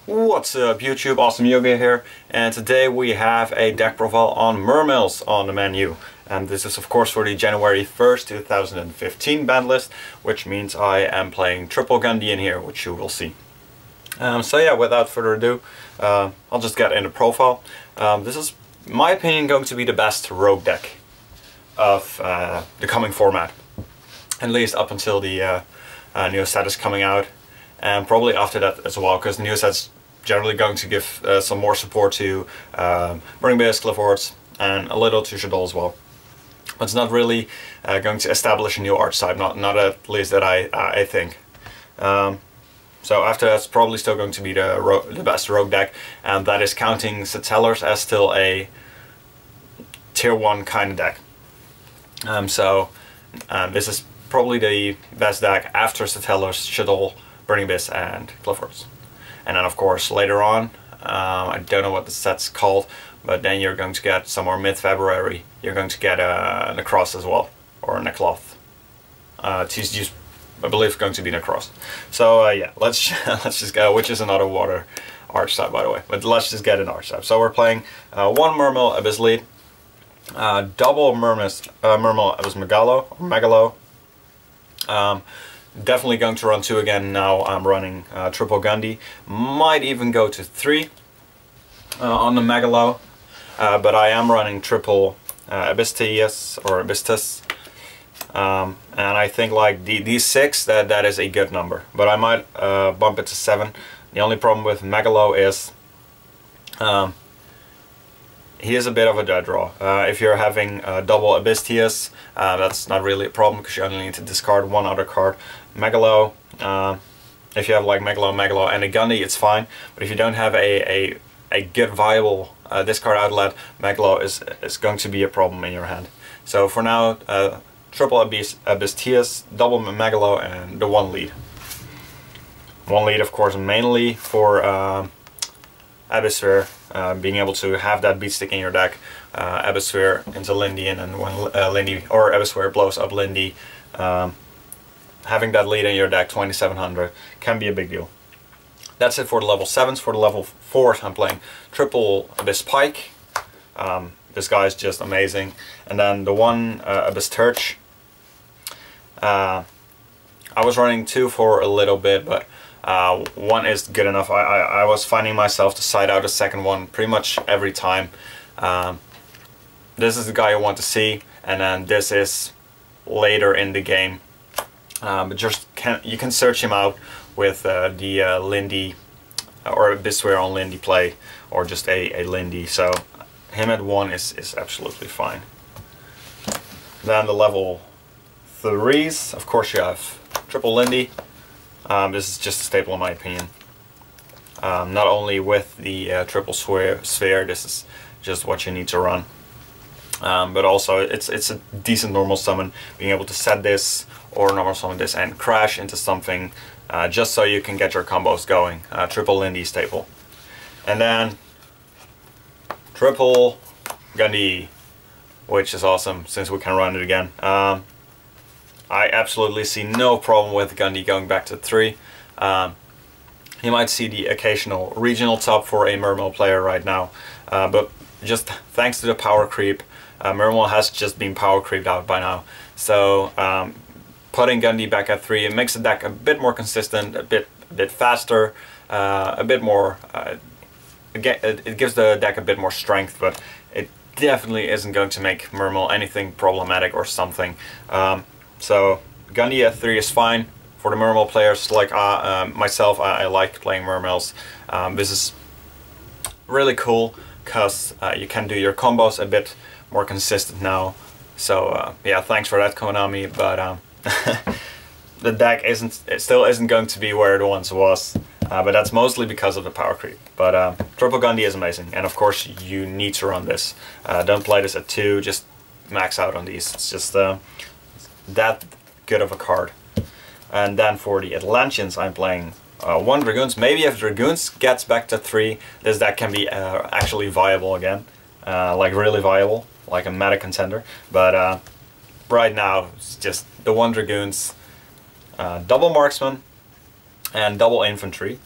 What's up YouTube, Awesome Yoga here, and today we have a deck profile on Mermails on the menu. And this is of course for the January 1st, 2015 band list, which means I am playing triple Gungnir in here, which you will see. So yeah, without further ado, I'll just get in the profile. This is, in my opinion, going to be the best rogue deck of the coming format. At least up until the new set is coming out. And probably after that as well, because the new set's generally going to give some more support to Burning Bears, Clifford's, and a little to Shadol as well. But it's not really going to establish a new archetype, not at least that I think. So after that's probably still going to be the best rogue deck, and that is counting Settlers as still a tier 1 kind of deck. This is probably the best deck after Settlers, Shadol, Burning Bears and Clifford's. And then of course later on, I don't know what the set's called, but then you're going to get somewhere mid-February, you're going to get a Necross as well, or a Necloth. It's just, I believe it's going to be Necross. So yeah, let's just go, which is another water archetype by the way, but let's just get an archetype. So we're playing one Mermail Abyss Lead, double Mermail Abyss Megalo. Definitely going to run 2 again now. I'm running triple Gungnir. Might even go to 3 on the Megalo. But I am running triple Abystius or Abystus. And I think like these 6, that is a good number. But I might bump it to 7. The only problem with Megalo is he is a bit of a dead draw. If you're having double Abysstius, that's not really a problem because you only need to discard one other card. Megalo, if you have like Megalo, and a Gungnir, it's fine. But if you don't have a good viable discard outlet, Megalo is going to be a problem in your hand. So for now, triple Abysstius, double Megalo, and the 1 lead. 1 lead, of course, mainly for Abysssphere, being able to have that beat stick in your deck, Abysssphere into Lindy, and then when Lindy or Abysssphere blows up Lindy, having that lead in your deck, 2700, can be a big deal. That's it for the level 7s. For the level 4s, I'm playing triple Abyss Pike. This guy is just amazing. And then the 1 Abyss Turch. I was running 2 for a little bit, but 1 is good enough. I was finding myself to side out a second one pretty much every time. This is the guy you want to see, and then this is later in the game. But just you can search him out with the Lindy or Abysssphere on Lindy play, or just a Lindy. So him at 1 is absolutely fine. Then the level 3s, of course you have triple Lindy. This is just a staple in my opinion. Not only with the triple sphere, this is just what you need to run. But also it's a decent normal summon, being able to set this or normal summon this and crash into something just so you can get your combos going. Triple Lindy staple. And then triple Gungnir, which is awesome since we can run it again. I absolutely see no problem with Gungnir going back to 3. You might see the occasional regional top for a Mermail player right now, but just thanks to the power creep, Mermail has just been power creeped out by now. So putting Gungnir back at 3, it makes the deck a bit more consistent, a bit faster, a bit more. Again, it gives the deck a bit more strength, but it definitely isn't going to make Mermail anything problematic or something. So Gungnir at 3 is fine for the Mermail players like myself. I like playing Mermails. This is really cool because you can do your combos a bit more consistent now. So yeah, thanks for that, Konami. But the deck still isn't going to be where it once was. But that's mostly because of the power creep. But triple Gungnir is amazing, and of course you need to run this. Don't play this at 2. Just max out on these. It's just that good of a card. And then for the Atlanteans, I'm playing 1 Dragoons. Maybe if Dragoons gets back to 3, this deck can be actually viable again. Like really viable, like a meta contender. But right now, it's just the 1 Dragoons, double Marksman, and double Infantry.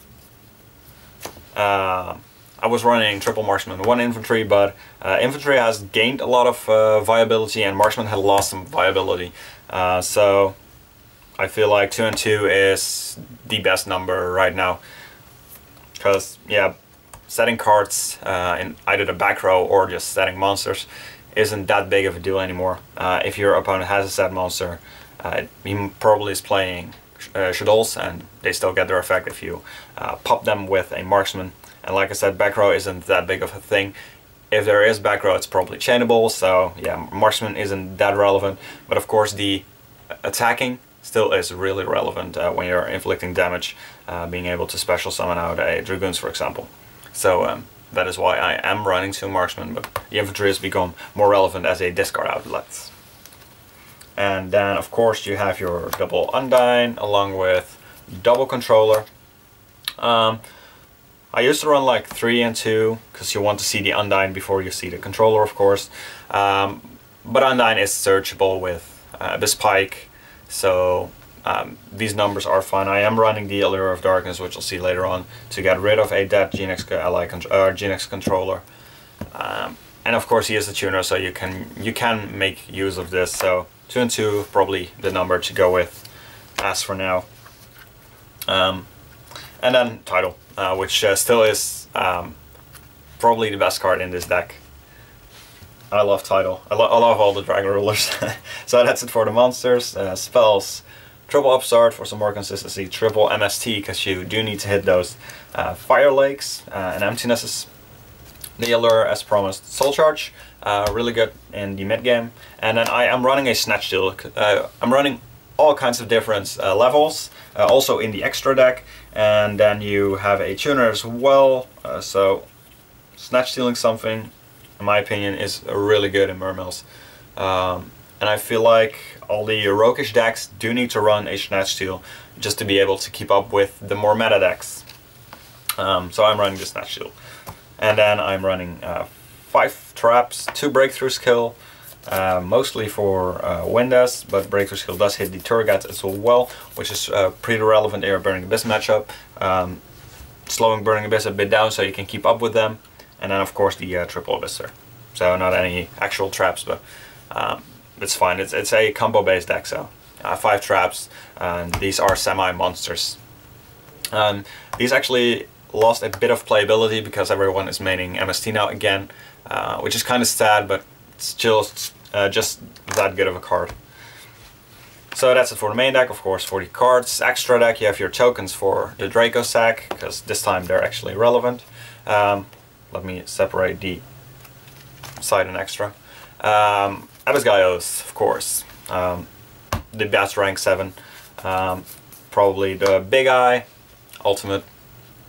I was running triple marksman, 1 infantry, but infantry has gained a lot of viability and marksman had lost some viability. So I feel like 2 and 2 is the best number right now. Because, yeah, setting cards in either the back row or just setting monsters isn't that big of a deal anymore. If your opponent has a set monster, he probably is playing Shadows, and they still get their effect if you pop them with a marksman. And like I said, back row isn't that big of a thing. If there is back row, it's probably chainable, so yeah, marksman isn't that relevant. But of course the attacking still is really relevant when you're inflicting damage, being able to special summon out a Dragoons, for example. So that is why I am running 2 marksmen, but the infantry has become more relevant as a discard outlet. And then of course you have your double Undyne along with double controller. I used to run like 3 and 2 because you want to see the Undyne before you see the controller, of course. But Undyne is searchable with this pike, so these numbers are fine. I am running the Allure of Darkness, which you'll see later on, to get rid of a dead GNX ally GNX controller. And of course he is a tuner, so you can make use of this. So 2 and 2 probably the number to go with as for now. And then Tidal, which still is probably the best card in this deck. I love Tidal. I love all the Dragon Rulers. So that's it for the monsters. Spells, triple Upstart for some more consistency, triple MST because you do need to hit those. Fire Lakes and Emptinesses. The Allure, as promised, Soul Charge, really good in the mid game. And then I am running a Snatch Steal. I'm running all kinds of different levels, also in the extra deck. And then you have a tuner as well, so Snatch Stealing something, in my opinion, is really good in Mermails. And I feel like all the Roguish decks do need to run a Snatch Steal just to be able to keep up with the more meta decks. So I'm running the Snatch Steal. And then I'm running 5 traps, 2 Breakthrough Skill, mostly for Windas, but Breakthrough Skill does hit the Turgats as well, which is pretty relevant in your Burning Abyss matchup. Slowing Burning Abyss a bit down so you can keep up with them. And then of course the triple Abysser. So not any actual traps, but it's fine. It's a combo based deck, so 5 traps, and these are semi-monsters. These actually lost a bit of playability because everyone is maining MST now again, which is kind of sad, but it's just that good of a card. So that's it for the main deck, of course. For the cards, extra deck, you have your tokens for the Draco sack, because this time they're actually relevant. Let me separate the side and extra. Abyss Gaios, of course. The best rank 7. Probably the Big Eye, ultimate.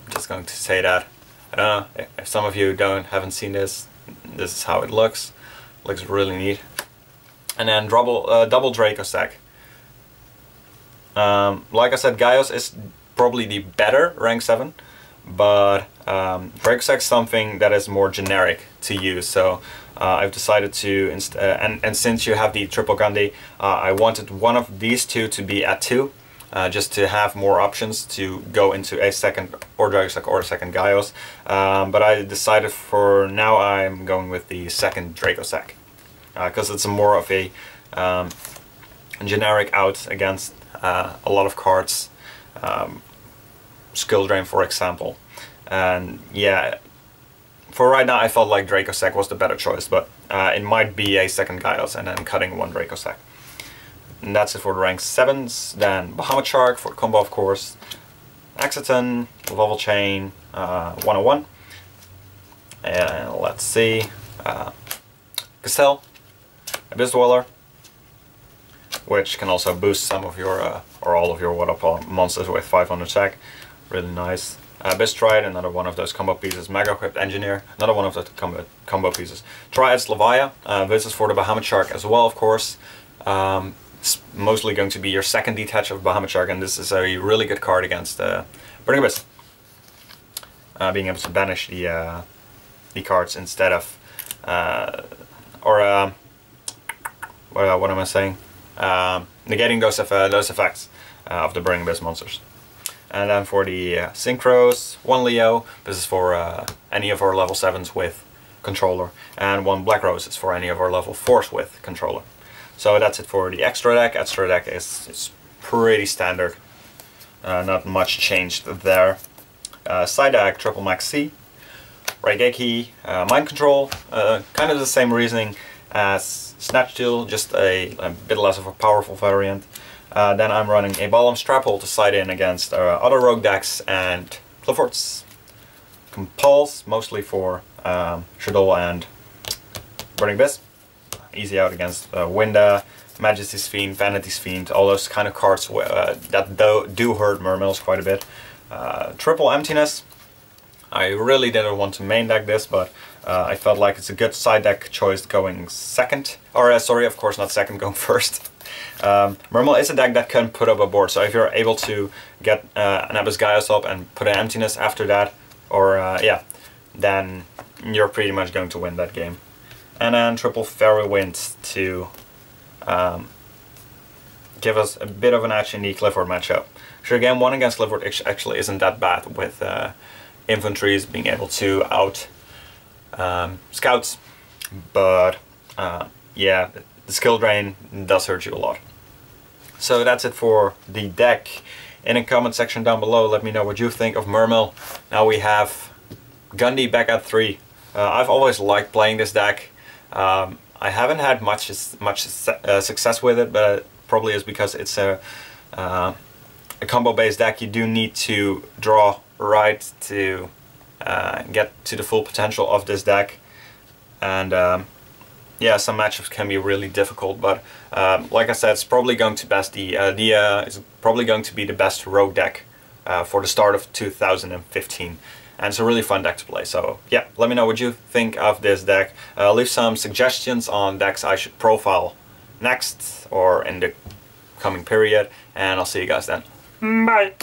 I'm just going to say that. I don't know if some of you haven't seen this. This is how it looks. Looks really neat. And then double Draco sack. Like I said, Gaios is probably the better rank 7, but Draco sack is something that is more generic to use. So I've decided to and since you have the triple Gandhi, I wanted one of these two to be at 2. Just to have more options to go into a second or Draco sack or a second Gaios. But I decided for now I'm going with the second Draco sack. Because it's more of a generic out against a lot of cards. Skill Drain, for example. And yeah, for right now I felt like Draco sack was the better choice, but it might be a second Gaios and then cutting one Draco sack. And that's it for the rank 7s. Then Bahamut Shark for combo, of course. Axiton, Level Chain, 101. And let's see. Cassell, Abyss Dweller, which can also boost some of your, or all of your monsters with 500 sack. Really nice. Abyss Triad, another one of those combo pieces. Mega Equipped Engineer, another one of the combo pieces. Triad's Levia, this is for the Bahamut Shark as well, of course. It's mostly going to be your second detach of Bahamut Shark, and this is a really good card against Burning Abyss. Being able to banish the cards instead of, what am I saying? Negating those effects of the Burning Abyss monsters. And then for the Synchros, 1 Leo, this is for any of our level 7s with controller, and 1 Black Rose is for any of our level 4s with controller. So that's it for the extra deck. Extra deck is pretty standard, not much changed there. Side deck, Triple Max C, Raigeki, Mind Control, kind of the same reasoning as Snatch Tool, just a bit less of a powerful variant. Then I'm running a Balam Strapple to side in against other rogue decks and Cliffords. Compulse, mostly for Shadow and Burning Abyss. Easy out against Winda, Majesty's Fiend, Vanity's Fiend, all those kind of cards that do hurt Mermails quite a bit. Triple Emptiness. I really didn't want to main deck this, but I felt like it's a good side deck choice going second. Or sorry, of course not second, going first. Mermail is a deck that can put up a board, so if you're able to get an Abyss Gaius up and put an Emptiness after that, or yeah, then you're pretty much going to win that game. And then Triple Fairy Wind to give us a bit of an edge in the Clifford matchup. Sure, game 1 against Clifford actually isn't that bad, with infantries being able to out scouts, but yeah, the skill drain does hurt you a lot. So that's it for the deck. In the comment section down below, let me know what you think of Mermail. Now we have Gungnir back at 3. I've always liked playing this deck. I haven't had much success with it, but it probably is because it's a combo-based deck. You do need to draw right to get to the full potential of this deck, and yeah, some matchups can be really difficult. But like I said, it's probably going to is probably going to be the best rogue deck for the start of 2015. And it's a really fun deck to play. So yeah, let me know what you think of this deck. Leave some suggestions on decks I should profile next or in the coming period, and I'll see you guys then. Bye!